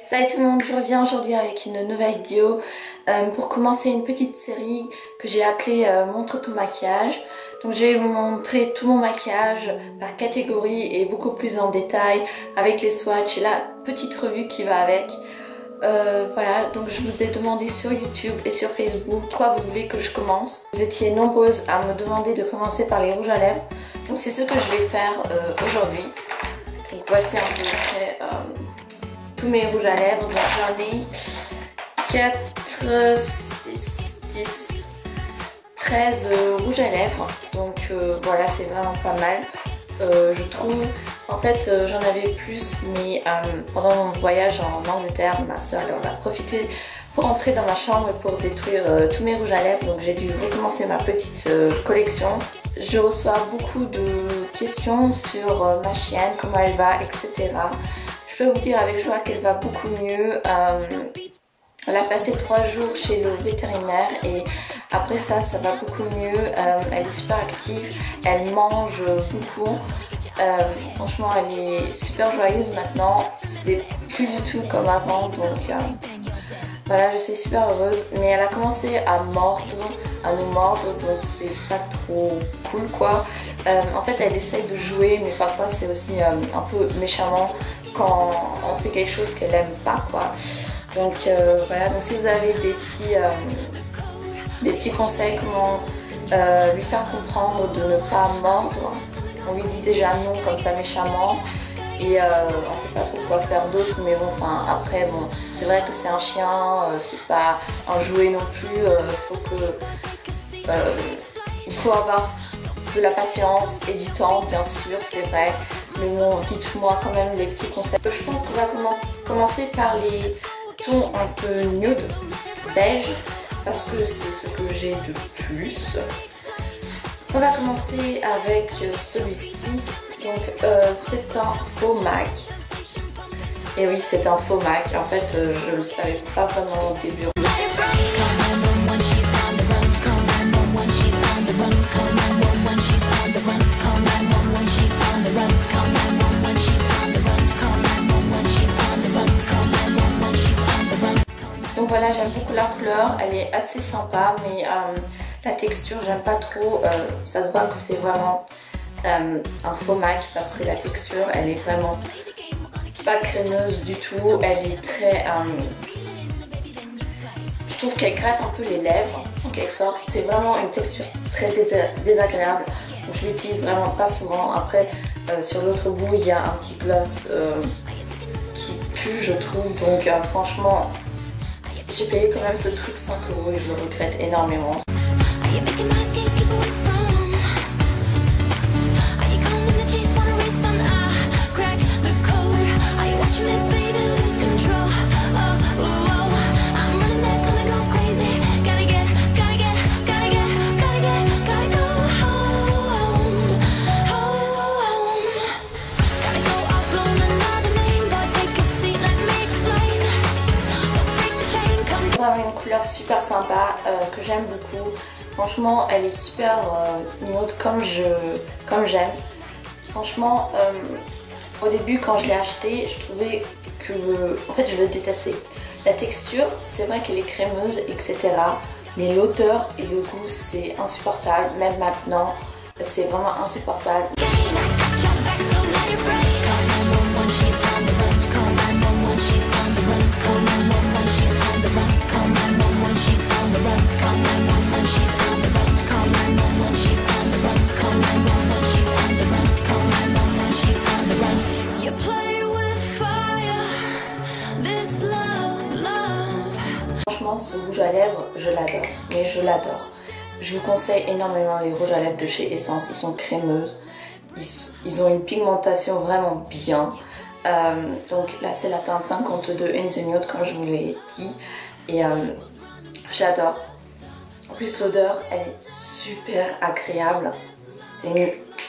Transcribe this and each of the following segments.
Salut tout le monde, je reviens aujourd'hui avec une nouvelle vidéo pour commencer une petite série que j'ai appelée Montre ton maquillage. Donc je vais vous montrer tout mon maquillage par catégorie et beaucoup plus en détail avec les swatchs et la petite revue qui va avec. Voilà, donc je vous ai demandé sur YouTube et sur Facebook quoi vous voulez que je commence. Vous étiez nombreuses à me demander de commencer par les rouges à lèvres. Donc c'est ce que je vais faire aujourd'hui. Donc voici un peu près tous mes rouges à lèvres. Donc j'en ai 4, 6, 10, 13 rouges à lèvres. Donc voilà, c'est vraiment pas mal. Je trouve, en fait j'en avais plus, mais pendant mon voyage en Angleterre, ma soeur en a profité pour entrer dans ma chambre et pour détruire tous mes rouges à lèvres. Donc j'ai dû recommencer ma petite collection. Je reçois beaucoup de questions sur ma chienne, comment elle va, etc. Je peux vous dire avec joie qu'elle va beaucoup mieux. Elle a passé 3 jours chez le vétérinaire et après ça va beaucoup mieux. Elle est super active, elle mange beaucoup. Franchement, elle est super joyeuse maintenant. C'était plus du tout comme avant, donc voilà, je suis super heureuse. Mais elle a commencé à nous mordre, donc c'est pas trop cool quoi. En fait, elle essaye de jouer, mais parfois c'est aussi un peu méchamment quand on fait quelque chose qu'elle aime pas quoi. Donc voilà, donc si vous avez des petits conseils comment lui faire comprendre de ne pas mordre, on lui dit déjà non comme ça méchamment et on sait pas trop quoi faire d'autre, mais bon, enfin après bon, c'est vrai que c'est un chien, c'est pas un jouet non plus, il faut avoir de la patience et du temps, bien sûr, c'est vrai, mais bon, dites-moi quand même des petits conseils. Je pense qu'on va commencer par les tons un peu nude, beige, parce que c'est ce que j'ai de plus. On va commencer avec celui-ci. Donc c'est un faux MAC. Et oui, c'est un faux MAC. En fait, je ne le savais pas vraiment au début. Donc voilà, j'aime beaucoup la couleur, elle est assez sympa, mais la texture j'aime pas trop. Ça se voit que c'est vraiment un faux MAC parce que la texture elle est vraiment pas crémeuse du tout. Elle est très... je trouve qu'elle gratte un peu les lèvres en quelque sorte. C'est vraiment une texture très désagréable. Donc je l'utilise vraiment pas souvent. Après sur l'autre bout il y a un petit gloss qui pue je trouve. Donc franchement j'ai payé quand même ce truc 5 € et je le regrette énormément. Une couleur super sympa que j'aime beaucoup. Franchement, elle est super nude comme j'aime. Franchement, au début quand je l'ai acheté, je trouvais que en fait je le détestais. La texture, c'est vrai qu'elle est crémeuse, etc. Mais l'odeur et le goût, c'est insupportable. Même maintenant, c'est vraiment insupportable. Franchement, ce rouge à lèvres, je l'adore, mais je l'adore. Je vous conseille énormément les rouges à lèvres de chez Essence, ils sont crémeuses, ils ont une pigmentation vraiment bien. Donc là c'est la teinte 52 in the Nude comme je vous l'ai dit et j'adore. En plus l'odeur elle est super agréable,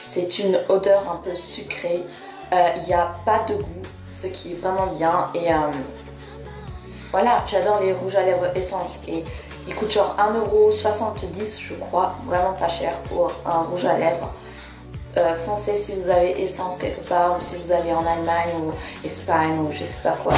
c'est une odeur un peu sucrée, il n'y a pas de goût, ce qui est vraiment bien et voilà, j'adore les rouges à lèvres Essence et ils coûtent genre 1,70 € je crois, vraiment pas cher pour un rouge à lèvres. Foncez si vous avez Essence quelque part ou si vous allez en Allemagne ou Espagne ou je sais pas quoi.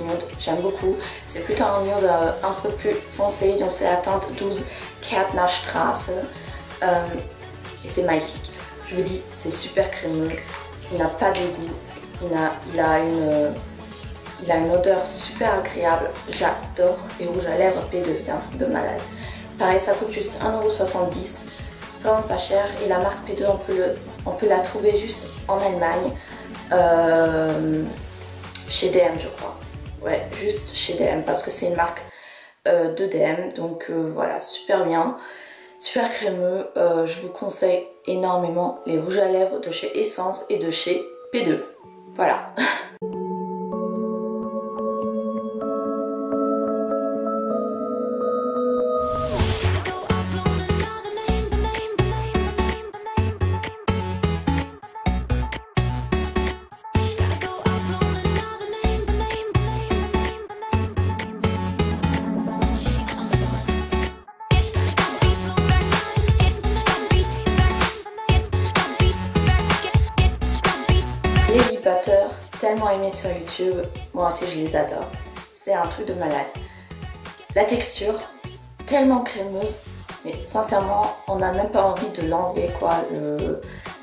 nude, j'aime beaucoup. C'est plutôt un nude un peu plus foncé, donc c'est la teinte 12 Kärtner Straße. Et c'est magnifique. Je vous dis, c'est super crémeux, il n'a pas de goût, il a une odeur super agréable, j'adore. Et rouge à lèvres P2, c'est un truc de malade. Pareil, ça coûte juste 1,70 €, vraiment pas cher. Et la marque P2, on peut la trouver juste en Allemagne, chez DM je crois. Ouais, juste chez DM parce que c'est une marque de DM. Donc voilà, super bien, super crémeux. Je vous conseille énormément les rouges à lèvres de chez Essence et de chez P2. Voilà. Les lip butter, tellement aimés sur YouTube, moi aussi je les adore. C'est un truc de malade. La texture, tellement crémeuse, mais sincèrement, on n'a même pas envie de l'enlever quoi,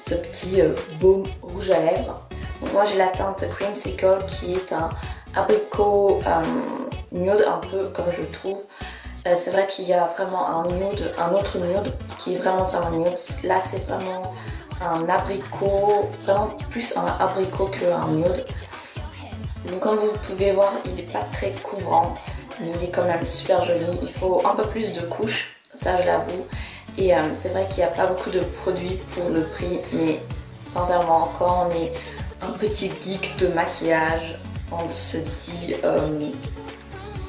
ce petit baume rouge à lèvres. Donc moi j'ai la teinte Creamsicle qui est un abricot nude un peu comme je trouve. C'est vrai qu'il y a vraiment un autre nude qui est vraiment nude. Là c'est vraiment un abricot, vraiment plus un abricot qu'un nude. Donc comme vous pouvez voir, il n'est pas très couvrant, mais il est quand même super joli. Il faut un peu plus de couches, ça je l'avoue. Et c'est vrai qu'il n'y a pas beaucoup de produits pour le prix, mais sincèrement, quand on est un petit geek de maquillage, on se dit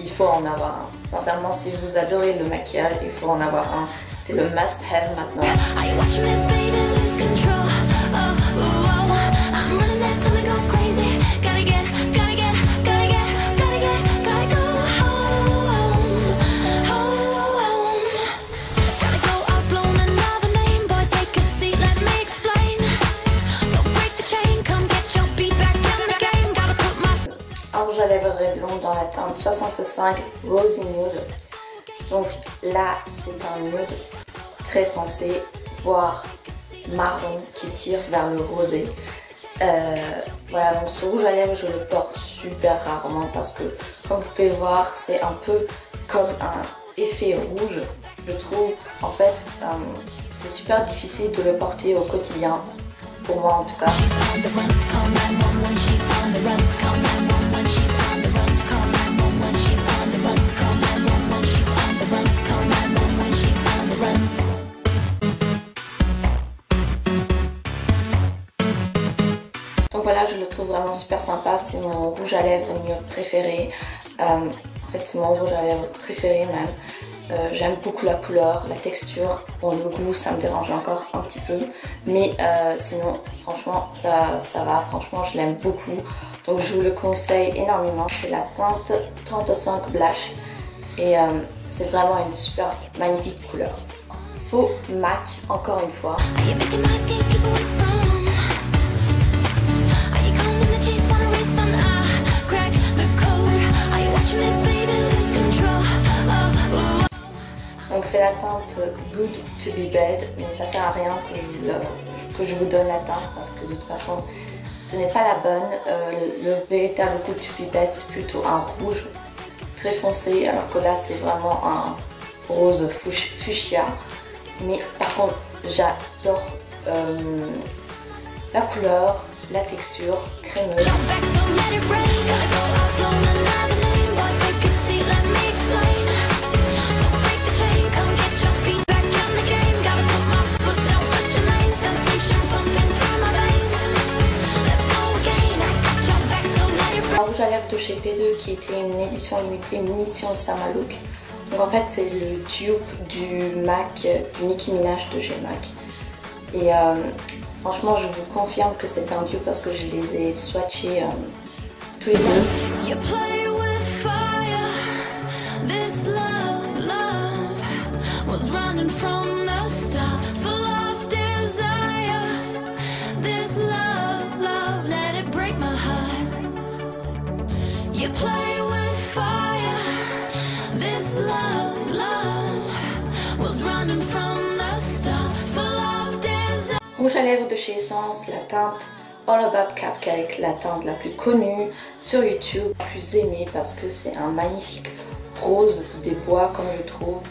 il faut en avoir un. Sincèrement, si vous adorez le maquillage, il faut en avoir un. C'est le must-have maintenant. Un rouge à lèvres Revlon dans la teinte 65 Rosy Nude. Donc là, c'est un nude très foncé, voire marron qui tire vers le rosé. Voilà, donc ce rouge à lèvres, je le porte super rarement parce que, comme vous pouvez voir, c'est un peu comme un effet rouge. Je trouve, en fait, c'est super difficile de le porter au quotidien, pour moi en tout cas. Donc voilà, je le trouve vraiment super sympa, c'est mon rouge à lèvres nude préféré. En fait, c'est mon rouge à lèvres préféré même. J'aime beaucoup la couleur, la texture. Bon, le goût, ça me dérange encore un petit peu. Mais sinon, franchement, ça va. Franchement, je l'aime beaucoup. Donc je vous le conseille énormément. C'est la teinte 35 Blush. Et c'est vraiment une super magnifique couleur. Faux MAC, encore une fois. Donc c'est la teinte Good to be Bad, mais ça sert à rien que je vous donne la teinte parce que de toute façon ce n'est pas la bonne. Le véritable Good to be Bad, c'est plutôt un rouge très foncé, alors que là c'est vraiment un rose fuchsia. Mais par contre j'adore la couleur, la texture crémeuse. Rouge à lèvres de chez P2 qui était une édition limitée Mission Summer Look. Donc en fait c'est le dupe du MAC, du Nicki Minaj de chez MAC. Et franchement je vous confirme que c'est un dupe parce que je les ai swatchés tous les deux. You play rouge à lèvres de chez Essence, la teinte All About Cupcake, la teinte la plus connue sur YouTube, la plus aimée parce que c'est un magnifique rose des bois comme je trouve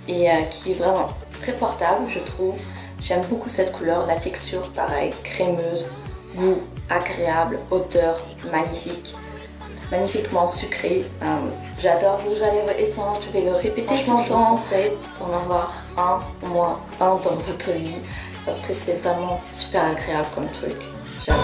et qui est vraiment très portable je trouve. J'aime beaucoup cette couleur, la texture pareil, crémeuse, goût agréable, odeur magnifique, magnifiquement sucré. J'adore le rouge à lèvres Essence, je vais le répéter tout le temps, conseille d'en avoir un au moins un dans votre vie parce que c'est vraiment super agréable comme truc, j'adore.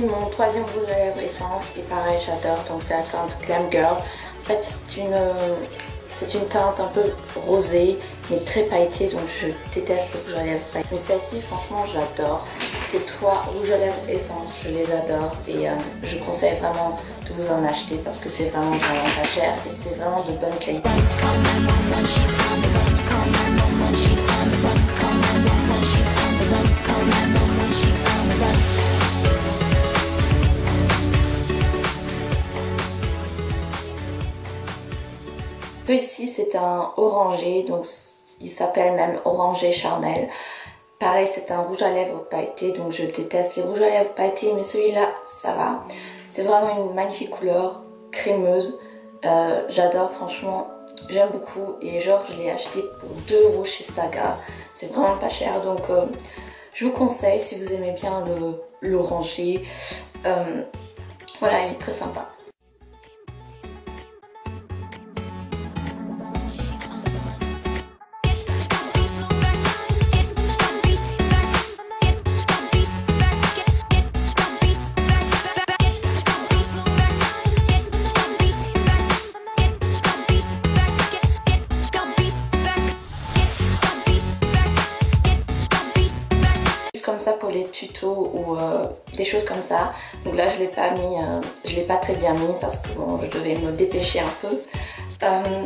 Mon troisième rouge à lèvres Essence et pareil j'adore, donc c'est la teinte Glam Girl. En fait c'est une teinte un peu rosée mais très pailletée, donc je déteste les rouges à lèvres pailletés. Mais celle-ci franchement j'adore. Ces trois rouges à lèvres Essence je les adore et je conseille vraiment de vous en acheter parce que c'est vraiment pas cher et c'est vraiment de bonne qualité. Celui-ci c'est un orangé, donc il s'appelle même orangé charnel. Pareil c'est un rouge à lèvres pailleté, donc je déteste les rouges à lèvres pailletés mais celui-là ça va. C'est vraiment une magnifique couleur, crémeuse. J'adore franchement, j'aime beaucoup et genre je l'ai acheté pour 2 € chez Saga. C'est vraiment pas cher donc je vous conseille si vous aimez bien l'orangé. Voilà, il est très sympa. Comme ça pour les tutos ou des choses comme ça. Donc là je l'ai pas mis, je l'ai pas très bien mis parce que bon, je devais me dépêcher un peu.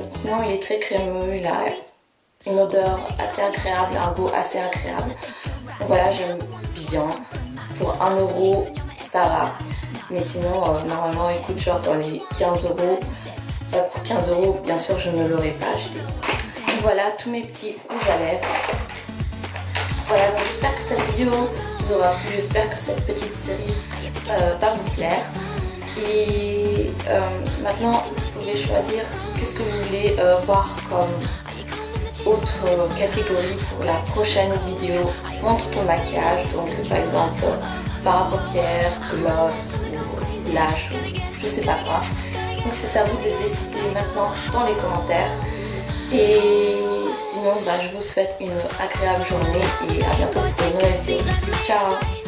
Sinon il est très crémeux, il a une odeur assez agréable, un goût assez agréable. Donc voilà, j'aime bien. Pour 1 € ça va. Mais sinon normalement il coûte genre dans les 15 €. Pour 15 € bien sûr je ne l'aurais pas acheté. Donc voilà tous mes petits rouges à lèvres. Voilà, donc j'espère que cette vidéo vous aura plu, j'espère que cette petite série va vous plaire. Et maintenant, vous pouvez choisir qu'est-ce que vous voulez voir comme autre catégorie pour la prochaine vidéo. Montre ton maquillage, donc par exemple fard à paupières, gloss ou blush ou je sais pas quoi. Donc c'est à vous de décider maintenant dans les commentaires. Et sinon, je vous souhaite une agréable journée et à bientôt pour une nouvelle vidéo. Ciao!